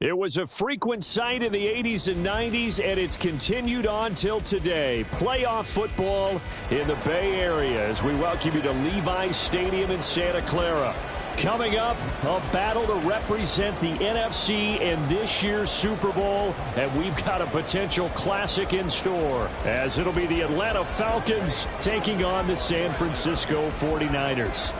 It was a frequent sight in the 80s and 90s, and it's continued on till today. Playoff football in the Bay Area as we welcome you to Levi's Stadium in Santa Clara. Coming up, a battle to represent the NFC in this year's Super Bowl, and we've got a potential classic in store, as it'll be the Atlanta Falcons taking on the San Francisco 49ers.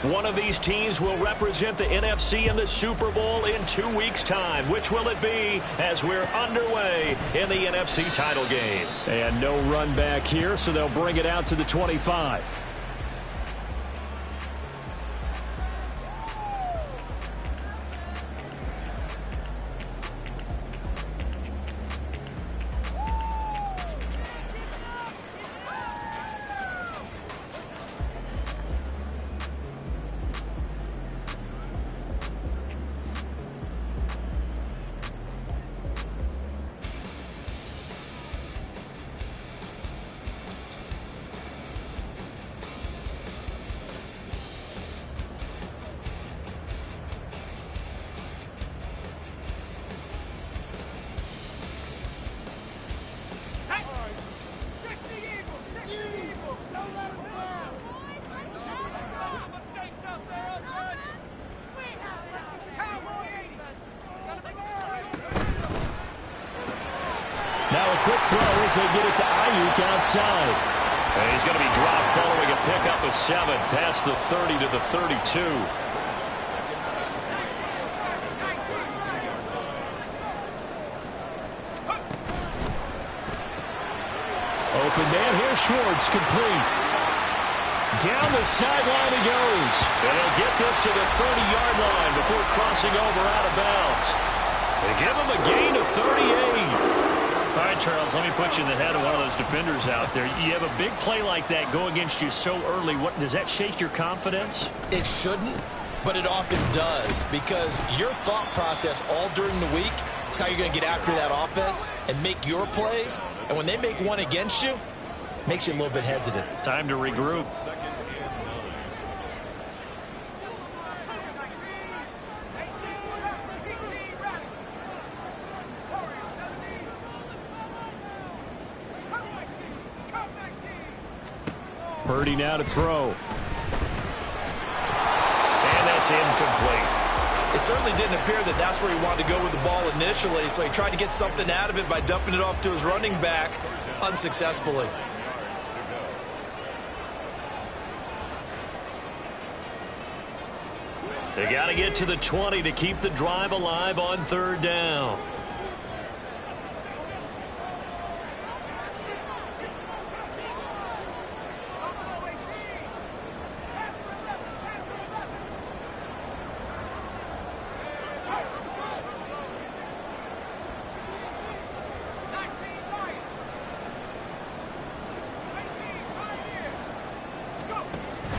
One of these teams will represent the NFC in the Super Bowl in 2 weeks' time. Which will it be as we're underway in the NFC title game? And no run back here, so they'll bring it out to the 25. Now a quick throw as they get it to Ayuk outside. And he's going to be dropped following a pickup of 7 past the 30 to the 32. Open man here, Schwartz, complete. Down the sideline he goes. And he'll get this to the 30-yard line before crossing over out of bounds. They give him a gain of 38. All right, Charles, let me put you in the head of one of those defenders out there. You have a big play like that go against you so early. What does that shake your confidence? It shouldn't, but it often does, because your thought process all during the week is how you're going to get after that offense and make your plays. And when they make one against you, it makes you a little bit hesitant. Time to regroup. Purdy now to throw. And that's incomplete. It certainly didn't appear that that's where he wanted to go with the ball initially, so he tried to get something out of it by dumping it off to his running back unsuccessfully. They got to get to the 20 to keep the drive alive on 3rd down.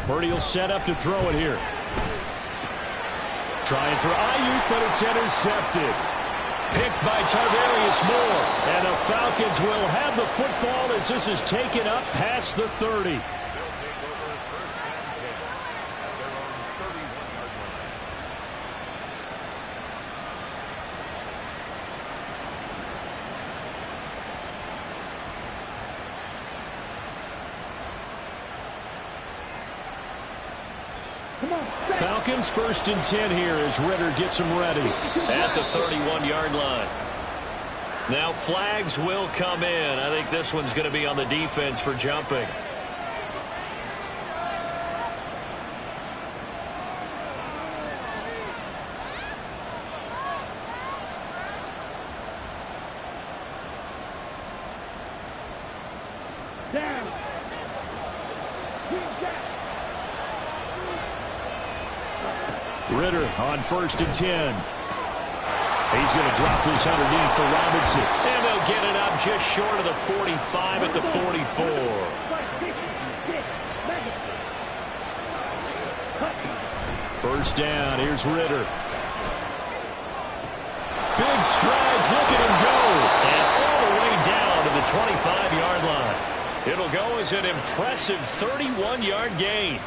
Purdy will set up to throw it here. Trying for Ayuk, but it's intercepted. Picked by Tarvarius Moore. And the Falcons will have the football as this is taken up past the 30. Falcons 1st and 10 here as Ritter gets them ready. At the 31-yard line. Now flags will come in. I think this one's going to be on the defense for jumping. Ritter on 1st and 10. He's going to drop this underneath for Robinson. And they'll get it up just short of the 45 at the 44. First down, here's Ritter. Big strides, look at him go. And all the way down to the 25-yard line. It'll go as an impressive 31-yard gain.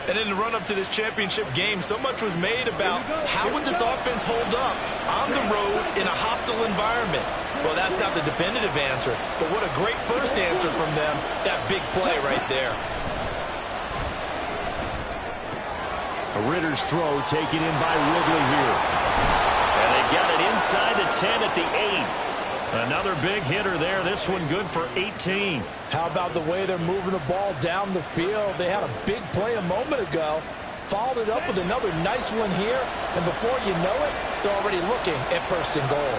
And in the run-up to this championship game, so much was made about how would this offense hold up on the road in a hostile environment. Well, that's not the definitive answer, but what a great first answer from them, that big play right there. A Ritter's throw taken in by Ridley here. And they've got it inside the 10 at the 8. Another big hitter there. This one good for 18. How about the way they're moving the ball down the field? They had a big play a moment ago. Followed it up with another nice one here. And before you know it, they're already looking at first and goal.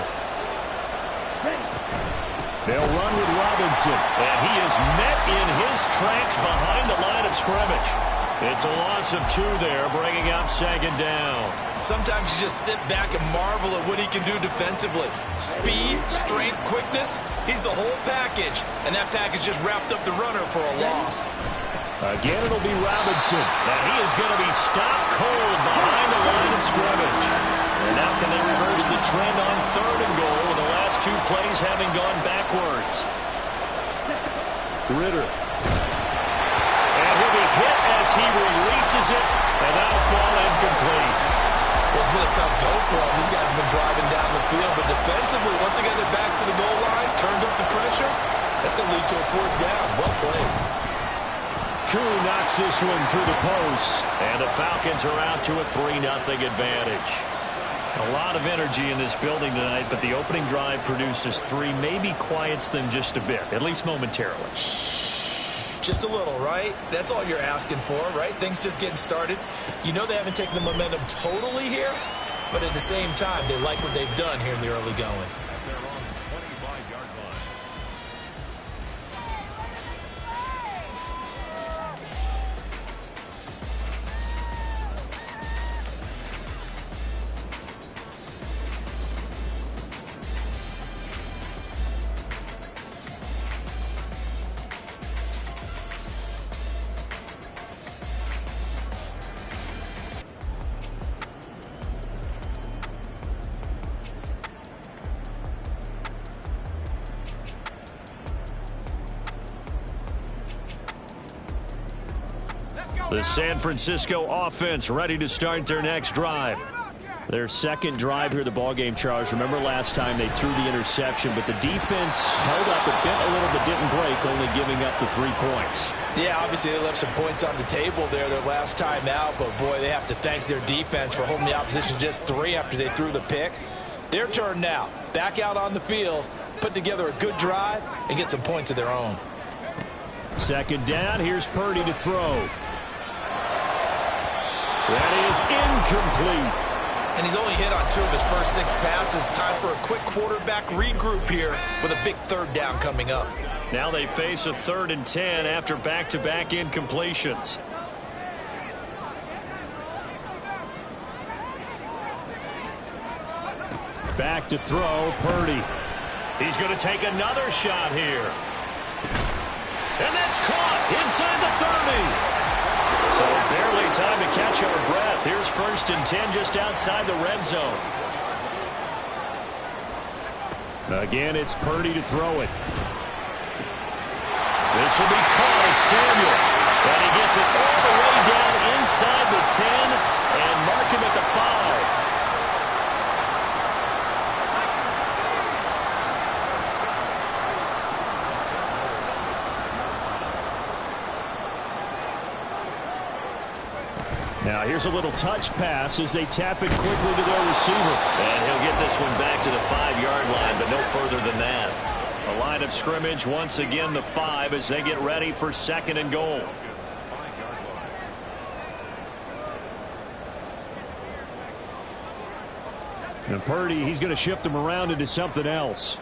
They'll run with Robinson. And he is met in his tracks behind the line of scrimmage. It's a loss of 2 there, bringing up second down. Sometimes you just sit back and marvel at what he can do defensively. Speed, strength, quickness, he's the whole package. And that package just wrapped up the runner for a loss. Again, it'll be Robinson. And he is going to be stopped cold behind the line of scrimmage. And now can they reverse the trend on third and goal with the last 2 plays having gone backwards? Ridder. And he'll be hit as he releases it, and that'll fall incomplete. Well, it's been a tough go for him. These guys have been driving down the field, but defensively, once they got their backs to the goal line, turned up the pressure, that's going to lead to a 4th down. Well played. Koo knocks this one through the post. And the Falcons are out to a 3-0 advantage. A lot of energy in this building tonight, but the opening drive produces 3, maybe quiets them just a bit, at least momentarily. Just a little, right? That's all you're asking for, right? Things just getting started. You know they haven't taken the momentum totally here, but at the same time, they like what they've done here in the early going. The San Francisco offense ready to start their next drive. Their second drive here, the ballgame, Charles. Remember last time they threw the interception, but the defense held up, it bent a little but didn't break, only giving up the 3 points. Yeah, obviously they left some points on the table there their last time out, but boy, they have to thank their defense for holding the opposition just 3 after they threw the pick. Their turn now. Back out on the field, put together a good drive, and get some points of their own. Second down, here's Purdy to throw. That is incomplete. And he's only hit on 2 of his first 6 passes. Time for a quick quarterback regroup here with a big 3rd down coming up. Now they face a 3rd and 10 after back-to-back incompletions. Back to throw, Purdy. He's going to take another shot here. And that's caught inside the 30. So barely time to catch our breath. Here's 1st and 10 just outside the red zone. Again, it's Purdy to throw it. This will be caught. It's Samuel. And he gets it all the way down inside the 10 and mark him at the 5. Now here's a little touch pass as they tap it quickly to their receiver. And he'll get this one back to the 5-yard line, but no further than that. A line of scrimmage once again the 5 as they get ready for 2nd and goal. And Purdy, he's going to shift them around into something else.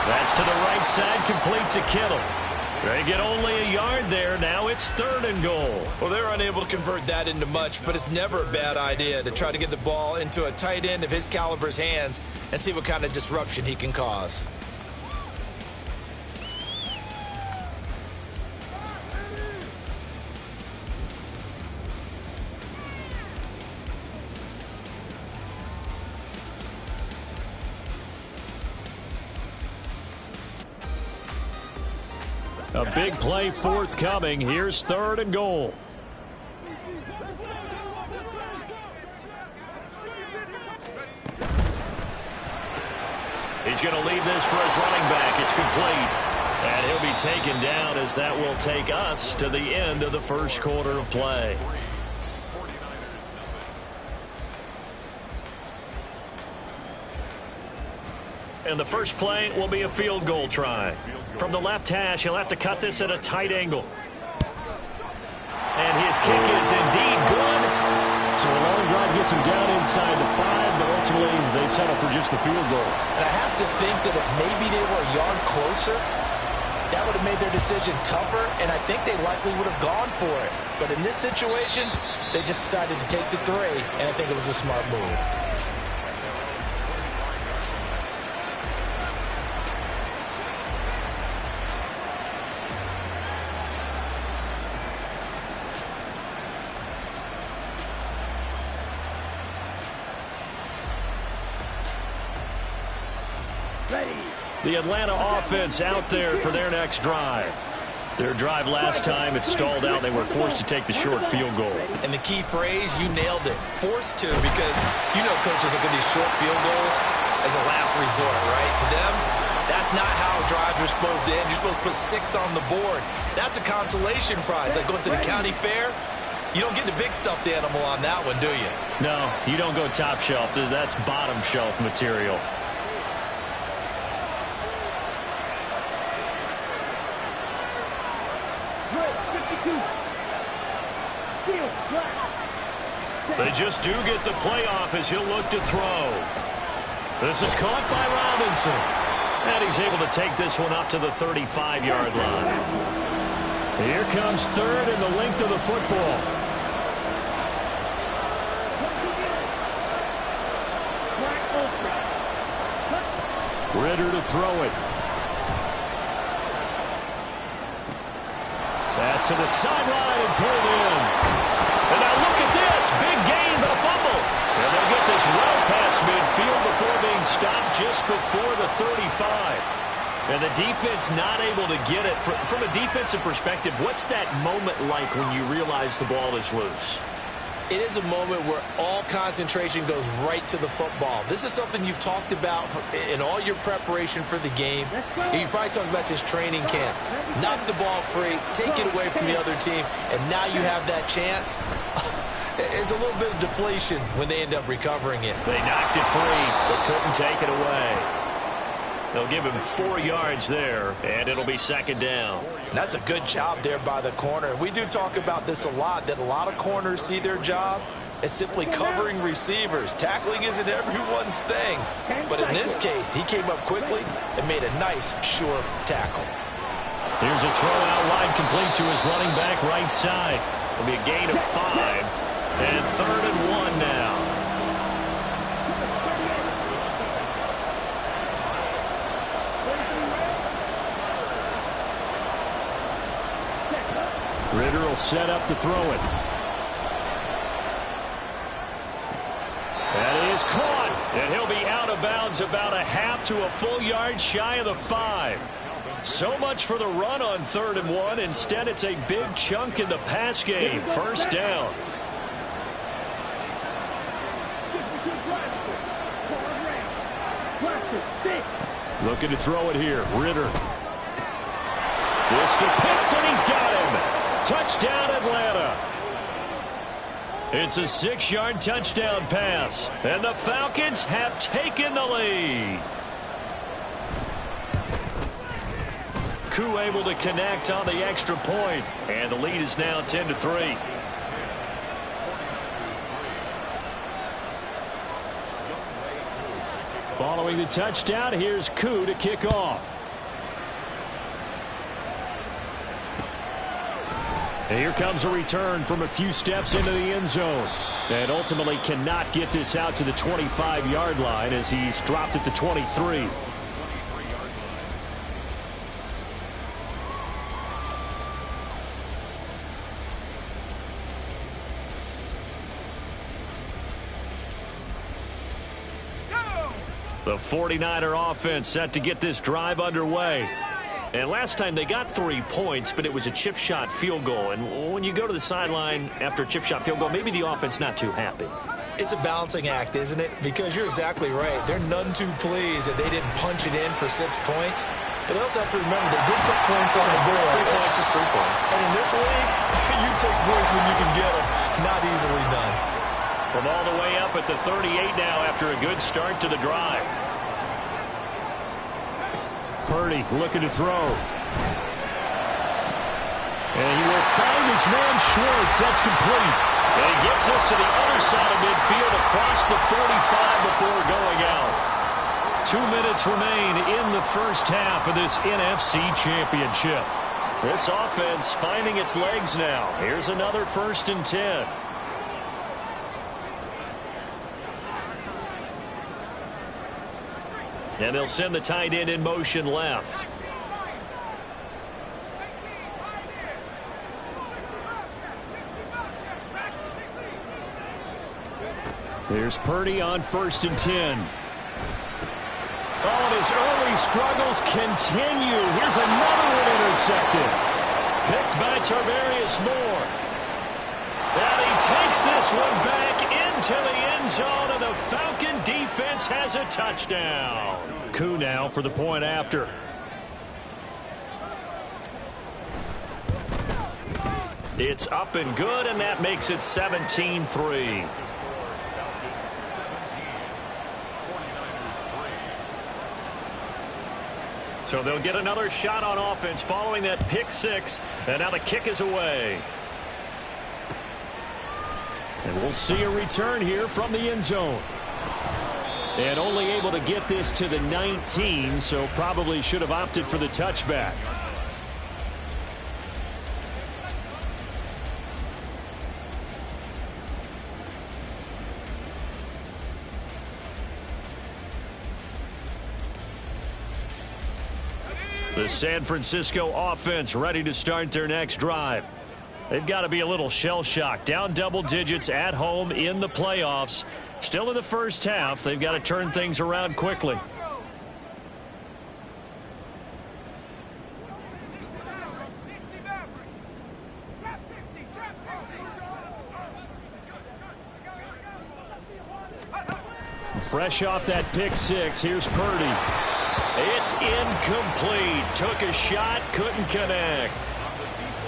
That's to the right side, complete to Kittle. They get only a yard there. Now it's 3rd and goal. Well, they're unable to convert that into much, but it's never a bad idea to try to get the ball into a tight end of his caliber's hands and see what kind of disruption he can cause. A big play forthcoming. Here's 3rd and goal. He's going to leave this for his running back. It's complete. And he'll be taken down as that will take us to the end of the first quarter of play. And the first play will be a field goal try. From the left hash, he'll have to cut this at a tight angle. And his kick is indeed good. So a long drive gets him down inside the 5, but ultimately they settle for just the field goal. And I have to think that if maybe they were a yard closer, that would have made their decision tougher, and I think they likely would have gone for it. But in this situation, they just decided to take the 3, and I think it was a smart move. The Atlanta offense out there for their next drive. Their drive last time, it stalled out. They were forced to take the short field goal. And the key phrase, you nailed it. Forced to, because you know coaches look at these short field goals as a last resort, right? To them, that's not how drives are supposed to end. You're supposed to put 6 on the board. That's a consolation prize. Like going to the county fair, you don't get the big stuffed animal on that one, do you? No, you don't go top shelf. That's bottom shelf material. They just do get the playoff as he'll look to throw. This is caught by Robinson. And he's able to take this one up to the 35-yard line. Here comes 3rd and the length of the football. Ridder to throw it. Pass to the sideline and pulled in. And now look at this. Big gain, but a fumble. And they'll get this well past midfield before being stopped just before the 35. And the defense not able to get it. From a defensive perspective, what's that moment like when you realize the ball is loose? It is a moment where all concentration goes right to the football. This is something you've talked about in all your preparation for the game. You probably talked about since training camp. Knock the ball free, take it away from the other team, and now you have that chance. It's a little bit of deflation when they end up recovering it. They knocked it free, but couldn't take it away. They'll give him 4 yards there, and it'll be 2nd down. And that's a good job there by the corner. We do talk about this a lot, that a lot of corners see their job as simply covering receivers. Tackling isn't everyone's thing. But in this case, he came up quickly and made a nice, sure tackle. Here's a throw out wide, complete to his running back right side. It'll be a gain of 5, and 3rd and 1 now. Ridder will set up to throw it. That is caught, and he'll be out of bounds about a half to a full yard shy of the 5. So much for the run on 3rd and 1. Instead, it's a big chunk in the pass game. 1st down. Looking to throw it here. Ridder. This to Pitts, and he's got him. Touchdown, Atlanta. It's a 6-yard touchdown pass, and the Falcons have taken the lead. Koo able to connect on the extra point, and the lead is now 10-3. Following the touchdown, here's Koo to kick off. And here comes a return from a few steps into the end zone. And ultimately cannot get this out to the 25-yard line as he's dropped at the 23. The 49er offense set to get this drive underway. And last time they got 3 points, but it was a chip shot field goal. And when you go to the sideline after a chip shot field goal, maybe the offense not too happy. It's a balancing act, isn't it? Because you're exactly right. They're none too pleased that they didn't punch it in for 6 points. But they also have to remember they did put points on the board. 3 points is 3 points. And in this league, you take points when you can get them. Not easily done. From all the way up at the 38 now after a good start to the drive. Purdy looking to throw. And he will find his man Schwartz. That's complete. And he gets us to the other side of midfield across the 45 before going out. 2 minutes remain in the first half of this NFC Championship. This offense finding its legs now. Here's another 1st and 10. And they'll send the tight end in motion left. There's Purdy on 1st and 10. Oh, and his early struggles continue. Here's another one intercepted. Picked by Tarvarius Moore. And he takes this one back into the end zone, and the Falcon defense has a touchdown. Koo now for the point after. It's up and good, and that makes it 17-3. So they'll get another shot on offense following that pick 6, and now the kick is away. And we'll see a return here from the end zone. And only able to get this to the 19, so probably should have opted for the touchback. The San Francisco offense ready to start their next drive. They've got to be a little shell-shocked. Down double digits at home in the playoffs. Still in the first half. They've got to turn things around quickly. Fresh off that pick 6, here's Purdy. It's incomplete. Took a shot, couldn't connect.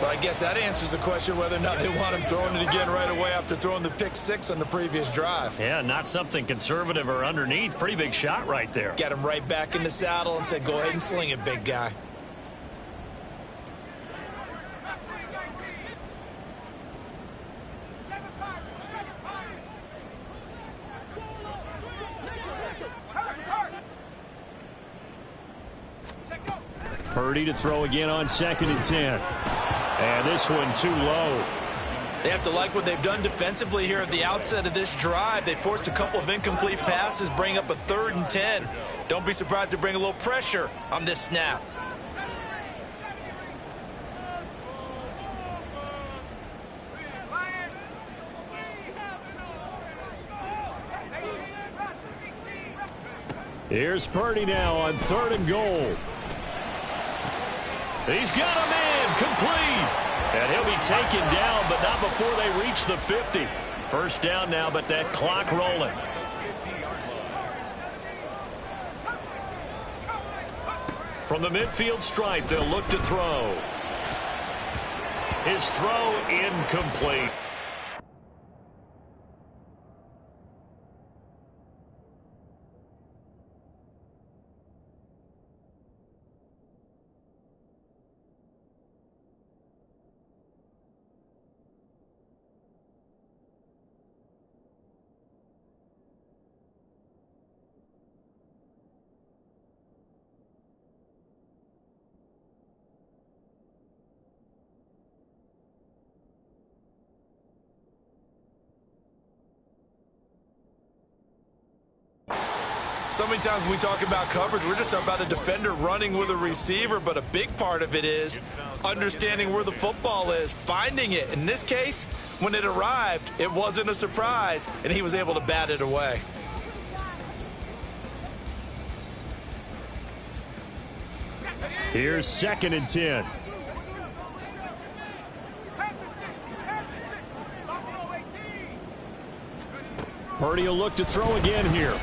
Well, I guess that answers the question whether or not they want him throwing it again right away after throwing the pick 6 on the previous drive. Yeah, not something conservative or underneath. Pretty big shot right there. Got him right back in the saddle and said, go ahead and sling it, big guy. Purdy to throw again on 2nd and 10. And this one too low. They have to like what they've done defensively here at the outset of this drive. They forced a couple of incomplete passes, bring up a 3rd and 10. Don't be surprised to bring a little pressure on this snap. Here's Purdy now on 3rd and goal. He's got a man complete. And he'll be taken down, but not before they reach the 50. First down now, but that clock rolling. From the midfield stripe, they'll look to throw. His throw incomplete. So many times when we talk about coverage, we're just talking about a defender running with a receiver, but a big part of it is understanding where the football is, finding it. In this case, when it arrived, it wasn't a surprise, and he was able to bat it away. Here's 2nd and 10. Purdy will look to throw again here.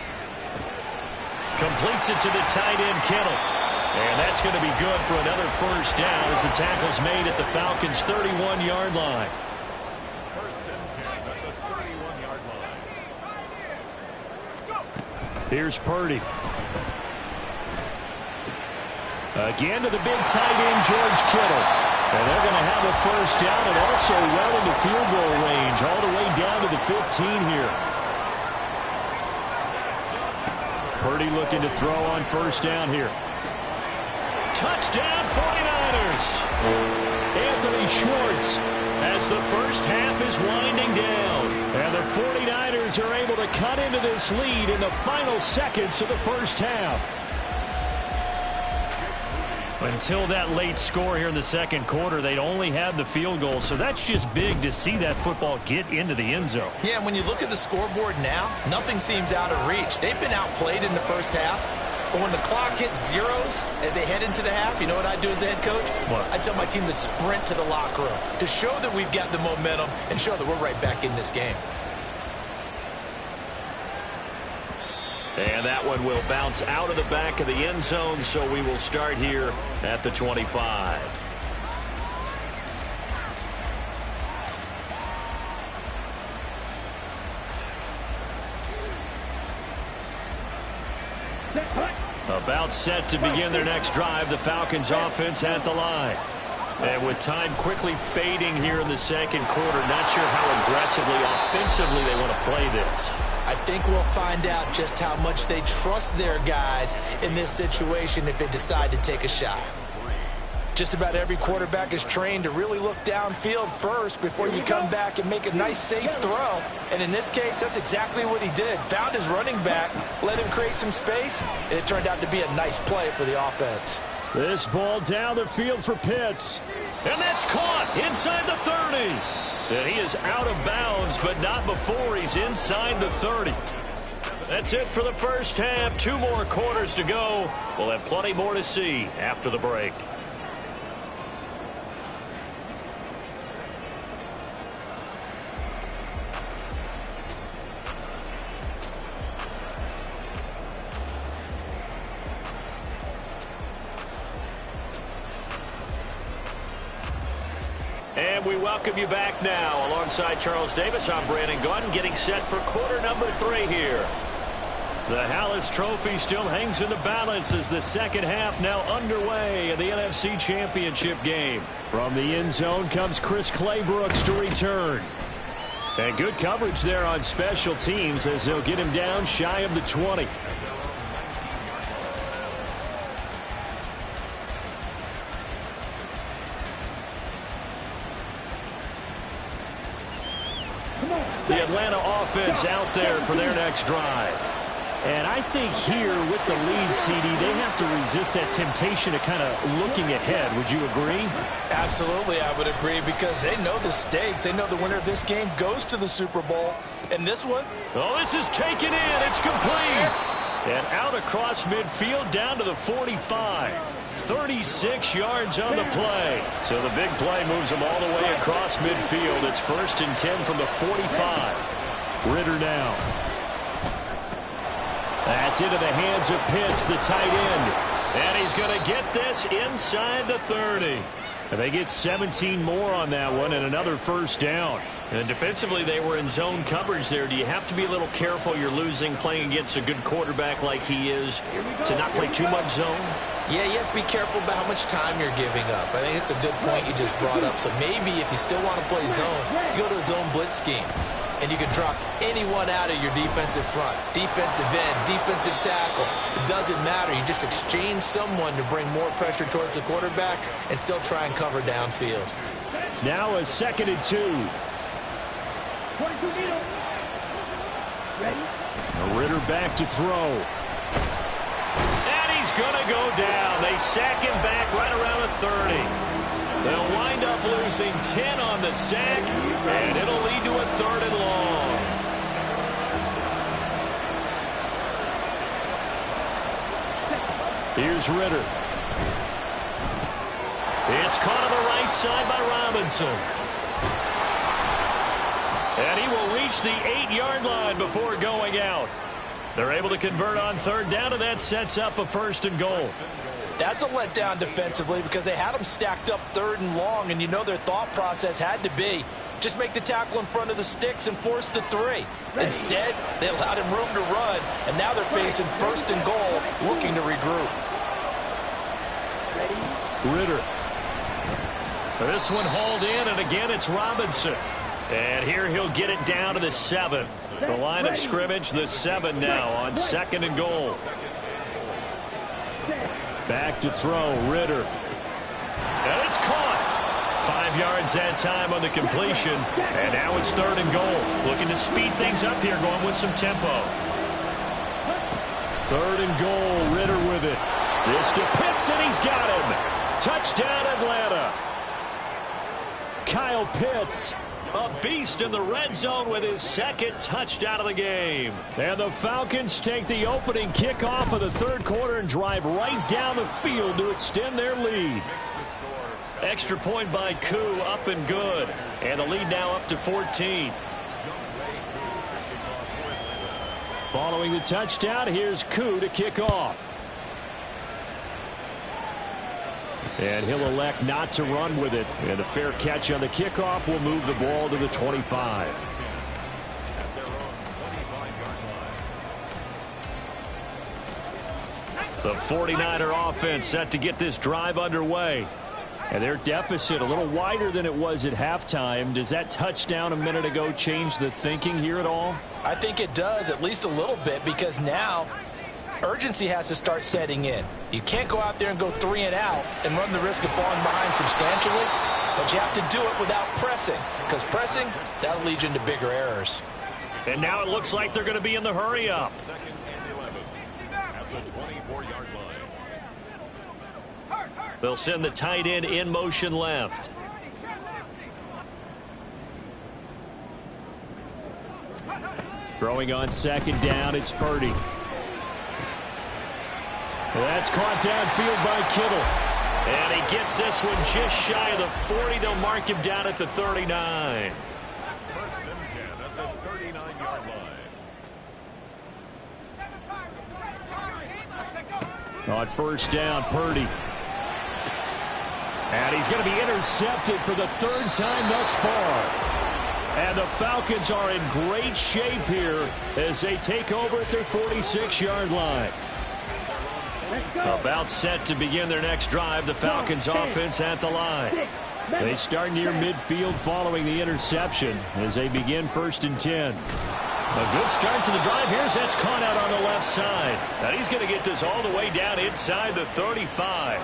Completes it to the tight end, Kittle. And that's going to be good for another first down as the tackle's made at the Falcons' 31-yard line. First and 10 at the 31-yard line. Here's Purdy. Again to the big tight end, George Kittle. And they're going to have a first down and also well into field goal range, all the way down to the 15 here. Purdy looking to throw on first down here. Touchdown 49ers. Anthony Schwartz As the first half is winding down. And the 49ers are able to cut into this lead in the final seconds of the first half. Until that late score here in the second quarter, they'd only had the field goal. So that's just big to see that football get into the end zone. Yeah, and when you look at the scoreboard now, nothing seems out of reach. They've been outplayed in the first half. But when the clock hits zeros as they head into the half, you know what I do as a head coach? What? I tell my team to sprint to the locker room to show that we've got the momentum and show that we're right back in this game. And that one will bounce out of the back of the end zone, so we will start here at the 25. About set to begin their next drive, the Falcons offense at the line. And with time quickly fading here in the second quarter, not sure how aggressively, offensively they want to play this. I think we'll find out just how much they trust their guys in this situation if they decide to take a shot. Just about every quarterback is trained to really look downfield first before you come back and make a nice, safe throw. And in this case, that's exactly what he did. Found his running back, let him create some space, and it turned out to be a nice play for the offense. This ball down the field for Pitts. And that's caught inside the 30. And he is out of bounds, but not before he's inside the 30. That's it for the first half. 2 more quarters to go. We'll have plenty more to see after the break. And we welcome you back now. Alongside Charles Davis, I'm Brandon Gunn, getting set for quarter number 3 here. The Hallis Trophy still hangs in the balance as the second half now underway in the NFC Championship game. From the end zone comes Chris Claybrooks to return. And good coverage there on special teams as they'll get him down shy of the 20. The Atlanta offense out there for their next drive. And I think here with the lead, CD, they have to resist that temptation of kind of looking ahead. Would you agree? Absolutely, I would agree, because they know the stakes. They know the winner of this game goes to the Super Bowl. And this one? Oh, this is taken in. It's complete. And out across midfield down to the 45. 36 yards on the play. So the big play moves them all the way across midfield. It's 1st and 10 from the 45. Ritter now. That's into the hands of Pitts, the tight end. And he's going to get this inside the 30. And they get 17 more on that one and another first down. And defensively, they were in zone coverage there. Do you have to be a little careful? You're losing playing against a good quarterback like he is to not play too much zone? Yeah, you have to be careful about how much time you're giving up. I think it's a good point you just brought up. So maybe if you still want to play zone, you go to a zone blitz scheme. And you can drop anyone out of your defensive front. Defensive end, defensive tackle. It doesn't matter. You just exchange someone to bring more pressure towards the quarterback and still try and cover downfield. Now a 2nd and 2. Ritter back to throw. And he's going to go down. They sack him back right around the 30. They'll wind up losing 10 on the sack, and it'll lead to a 3rd and long. Here's Ritter. It's caught on the right side by Robinson. And he will reach the 8-yard line before going out. They're able to convert on third down, and that sets up a 1st and goal. That's a letdown defensively because they had them stacked up 3rd and long, and you know their thought process had to be just make the tackle in front of the sticks and force the 3. Instead, they allowed him room to run, and now they're facing 1st and goal, looking to regroup. Ridder. This one hauled in, and again it's Robinson. And here he'll get it down to the 7. The line of scrimmage, the 7 now on 2nd and goal. Back to throw, Ridder. And it's caught. 5 yards that time on the completion. And now it's 3rd and goal. Looking to speed things up here, going with some tempo. 3rd and goal, Ridder with it. This to Pitts, and he's got him. Touchdown, Atlanta. Kyle Pitts. A beast in the red zone with his 2nd touchdown of the game. And the Falcons take the opening kickoff of the 3rd quarter and drive right down the field to extend their lead. Extra point by Koo, up and good. And the lead now up to 14. Following the touchdown, here's Koo to kick off. And he'll elect not to run with it. And a fair catch on the kickoff will move the ball to the 25. The 49er offense set to get this drive underway. And their deficit a little wider than it was at halftime. Does that touchdown a minute ago change the thinking here at all? I think it does, at least a little bit, because now urgency has to start setting in. You can't go out there and go 3 and out and run the risk of falling behind substantially, but you have to do it without pressing, because pressing, that'll lead you into bigger errors. And now it looks like they're going to be in the hurry up. They'll send the tight end in motion left. Throwing on 2nd down, it's Purdy. That's caught downfield by Kittle. And he gets this one just shy of the 40. They'll mark him down at the 39. 1st and 10 at the 39-yard line. On 1st down, Purdy. And he's going to be intercepted for the 3rd time thus far. And the Falcons are in great shape here as they take over at their 46-yard line. About set to begin their next drive. The Falcons offense at the line. They start near midfield following the interception as they begin 1st and 10. A good start to the drive. Here's that's caught out on the left side. And he's going to get this all the way down inside the 35.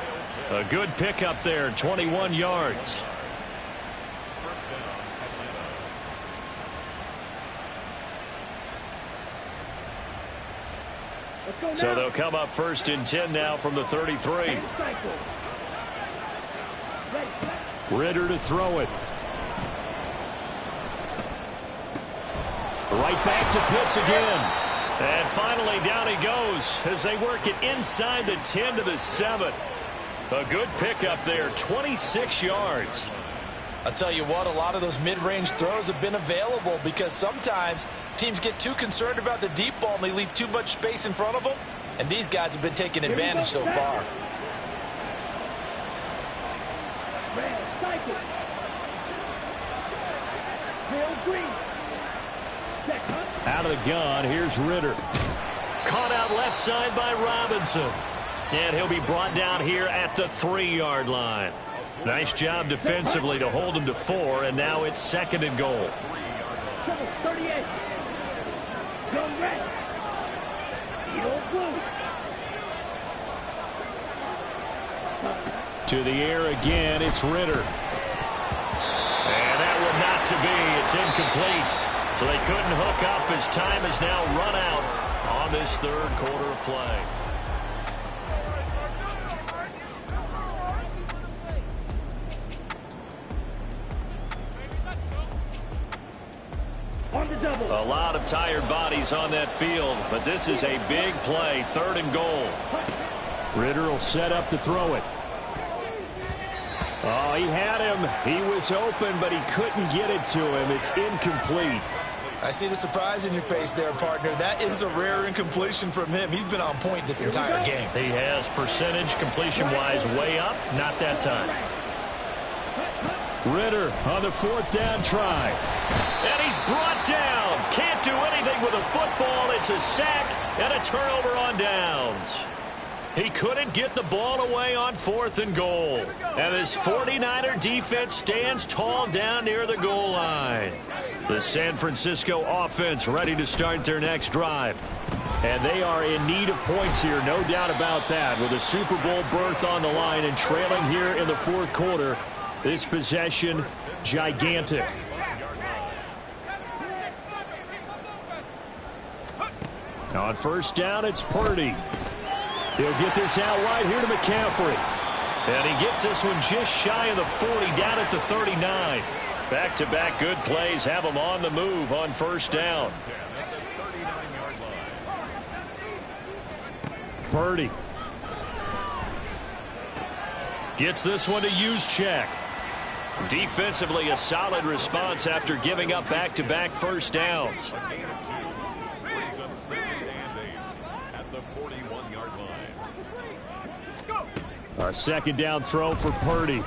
A good pickup there, 21 yards. So they'll come up 1st and 10 now from the 33. Ridder to throw it. Right back to Pitts again. And finally down he goes as they work it inside the 10 to the 7. A good pickup there, 26 yards. I'll tell you what, a lot of those mid-range throws have been available because sometimes teams get too concerned about the deep ball and they leave too much space in front of them. And these guys have been taking advantage so far. Out of the gun, here's Ridder. Caught out left side by Robinson. And he'll be brought down here at the 3-yard line. Nice job defensively to hold him to 4, and now it's 2nd and goal. 38. Young red. Eagle blue. To the air again, it's Ridder. And that one not to be. It's incomplete. So they couldn't hook up as time is now run out on this 3rd quarter of play. A lot of tired bodies on that field, but this is a big play, 3rd and goal. Ridder will set up to throw it. Oh, he had him. He was open, but he couldn't get it to him. It's incomplete. I see the surprise in your face there, partner. That is a rare incompletion from him. He's been on point this entire game. He has percentage completion-wise way up. Not that time. Ritter on the 4th down try. And he's brought down. Can't do anything with a football. It's a sack and a turnover on downs. He couldn't get the ball away on 4th and goal. And this 49er defense stands tall down near the goal line. The San Francisco offense ready to start their next drive. And they are in need of points here, no doubt about that. With a Super Bowl berth on the line and trailing here in the 4th quarter, this possession gigantic. On 1st down, it's Purdy. He'll get this out wide here to McCaffrey. And he gets this one just shy of the 40, down at the 39. Back-to-back good plays have him on the move on 1st down. Purdy. Gets this one to Juszczyk. Defensively, a solid response after giving up back-to-back 1st downs. A 2nd down throw for Purdy.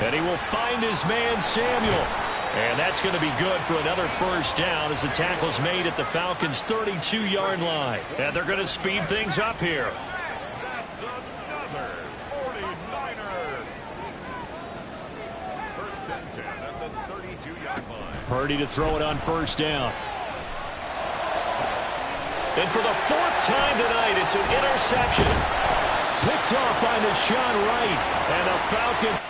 And he will find his man, Samuel. And that's going to be good for another 1st down as the tackle's made at the Falcons' 32-yard line. And they're going to speed things up here. That's another 49er. 1st and 10 at the 32-yard line. Purdy to throw it on 1st down. And for the 4th time tonight, it's an interception. Picked off by Nahshon Wright. And the Falcons